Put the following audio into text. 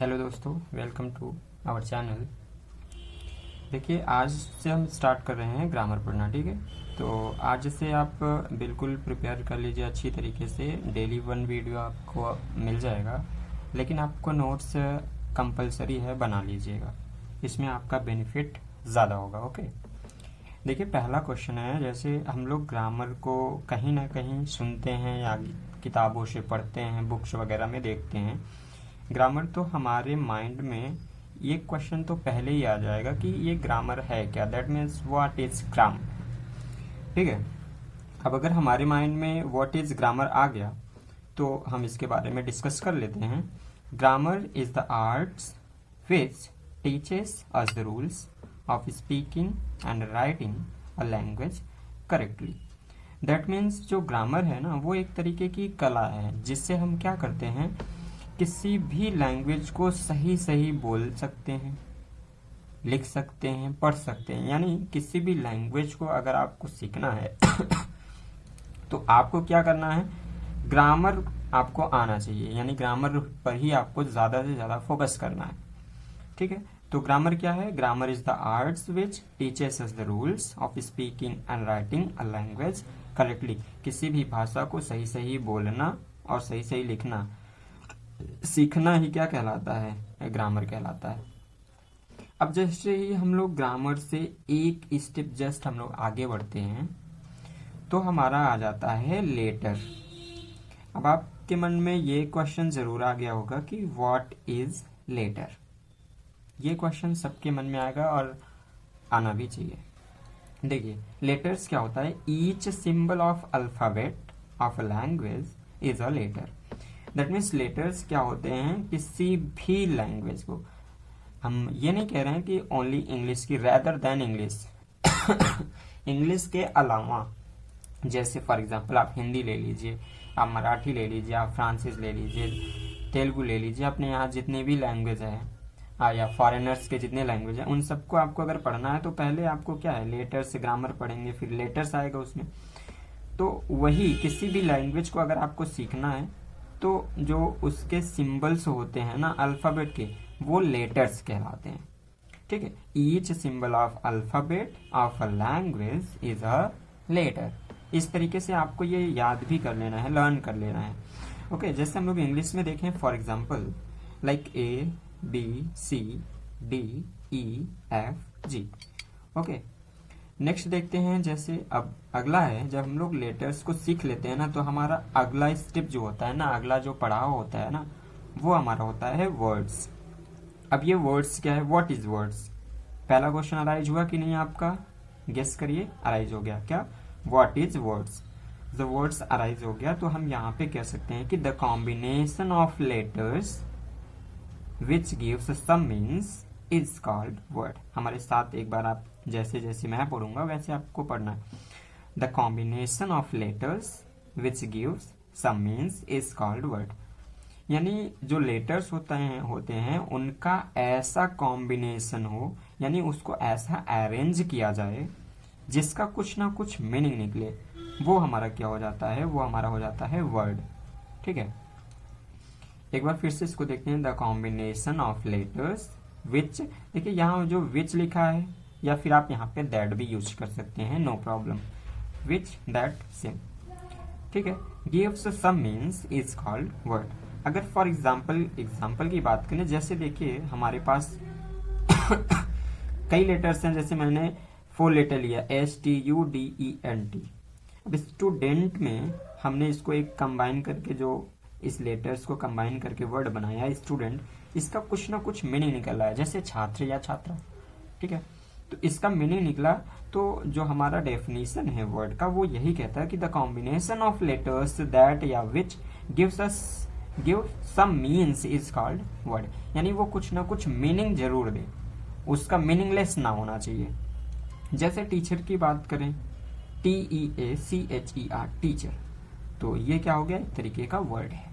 Hello दोस्तों, welcome to our channel. देखिए, आज से हम स्टार्ट कर रहे हैं ग्रामर पढ़ना। ठीक है, तो आज से आप बिल्कुल प्रिपेयर कर लीजिए अच्छी तरीके से। डेली 1 वीडियो आपको मिल जाएगा, लेकिन आपको नोट्स कंपलसरी है, बना लीजिएगा। इसमें आपका बेनिफिट ज़्यादा होगा। ओके, देखिए पहला क्वेश्चन है, जैसे हम लोग ग्रामर को कहीं ना कहीं सुनते हैं या किताबों से पढ़ते हैं, बुक्स वगैरह में देखते हैं ग्रामर, तो हमारे माइंड में ये क्वेश्चन तो पहले ही आ जाएगा कि ये ग्रामर है क्या, that means what is grammar. ठीक है, अब अगर हमारे माइंड में व्हाट इज ग्रामर आ गया तो हम इसके बारे में डिस्कस कर लेते हैं। Grammar is the arts which teaches us the rules of speaking and writing a language correctly. That means जो ग्रामर है ना, वो एक तरीके की कला है जिससे हम क्या करते हैं, किसी भी लैंग्वेज को सही सही बोल सकते हैं, लिख सकते हैं, पढ़ सकते हैं। यानी किसी भी लैंग्वेज को अगर आपको सीखना है तो आपको क्या करना है, ग्रामर आपको आना चाहिए। यानी ग्रामर पर ही आपको ज़्यादा से ज़्यादा फोकस करना है। ठीक है, तो ग्रामर क्या है? Grammar is the arts which teaches us the rules of speaking and writing a language correctly. किसी भी भाषा को सही सही बोलना और सही सही लिखना सीखना ही क्या कहलाता है? ग्रामर कहलाता है। अब जैसे ही हम लोग ग्रामर से एक स्टेप जस्ट हम लोग आगे बढ़ते हैं तो हमारा आ जाता है लेटर। अब आपके मन में ये क्वेश्चन जरूर आ गया होगा कि व्हाट इज लेटर। ये क्वेश्चन सबके मन में आएगा और आना भी चाहिए। देखिए, लेटर्स क्या होता है? Each symbol of alphabet of a language is a letter. That means letters क्या होते हैं, किसी भी लैंग्वेज को, हम ये नहीं कह रहे हैं कि ओनली इंग्लिश की, रेदर देन इंग्लिश इंग्लिश के अलावा, जैसे फॉर एग्जांपल आप हिंदी ले लीजिए, आप मराठी ले लीजिए, आप फ्रांसीस ले लीजिए, तेलुगु ले लीजिए, अपने यहाँ जितने भी लैंग्वेज है या फॉरेनर्स के जितने लैंग्वेज है, उन सबको आपको अगर पढ़ना है तो पहले आपको क्या है, लेटर्स, ग्रामर पढ़ेंगे, फिर लेटर्स आएगा उसमें। तो वही किसी भी लैंग्वेज को अगर आपको सीखना है तो जो उसके सिंबल्स होते हैं ना अल्फाबेट के, वो लेटर्स कहलाते हैं। ठीक है, each symbol of alphabet of a language is a letter. इस तरीके से आपको ये याद भी कर लेना है, लर्न कर लेना है। ओके, जैसे हम लोग इंग्लिश में देखें, for example like A B C D E F G। Okay, next देखते हैं। जैसे अब अगला है, जब हम लोग लेटर्स को सीख लेते हैं ना, तो हमारा अगला स्टेप जो होता है ना, अगला जो पड़ाव होता है ना, वो हमारा होता है वर्ड्स। अब ये वर्ड्स क्या है? What is words? पहला क्वेश्चन अराइज हुआ कि नहीं आपका? गेस करिए, अराइज हो गया क्या? What is words? The words arise हो गया, तो हम यहाँ पे कह सकते हैं कि the combination of letters which gives some means is called word. हमारे साथ एक बार आप जैसे जैसे मैं पढ़ूंगा वैसे आपको पढ़ना है। The combination of letters which gives some means is called word. यानी जो लेटर्स होते हैं उनका ऐसा कॉम्बिनेशन हो, यानी उसको ऐसा अरेंज किया जाए जिसका कुछ ना कुछ मीनिंग निकले, वो हमारा क्या हो जाता है? वो हमारा हो जाता है वर्ड। ठीक है, एक बार फिर से इसको देखते हैं। द कॉम्बिनेशन ऑफ लेटर्स विच, देखिए यहाँ जो विच लिखा है, या फिर आप यहाँ पे दैट भी यूज कर सकते हैं, no problem. Which, that, same. ठीक है, gives some means is called word. अगर फॉर एग्जाम्पल की बात करें, जैसे देखिए हमारे पास कई लेटर्स हैं, जैसे मैंने 4 लेटर लिया, STUDENT। अब स्टूडेंट में हमने इसको एक कंबाइन करके, जो इस लेटर्स को कंबाइन करके वर्ड बनाया स्टूडेंट, इसका कुछ ना कुछ मीनिंग निकल रहा है, जैसे छात्र या छात्रा। ठीक है, तो इसका मीनिंग निकला, तो जो हमारा डेफिनेशन है वर्ड का, वो यही कहता है कि the combination of letters that या which give some means is called word. यानी वो कुछ ना कुछ मीनिंग जरूर दे, उसका मीनिंगलेस ना होना चाहिए। जैसे टीचर की बात करें, TEACHER, टीचर, तो ये क्या हो गया? एक तरीके का वर्ड है।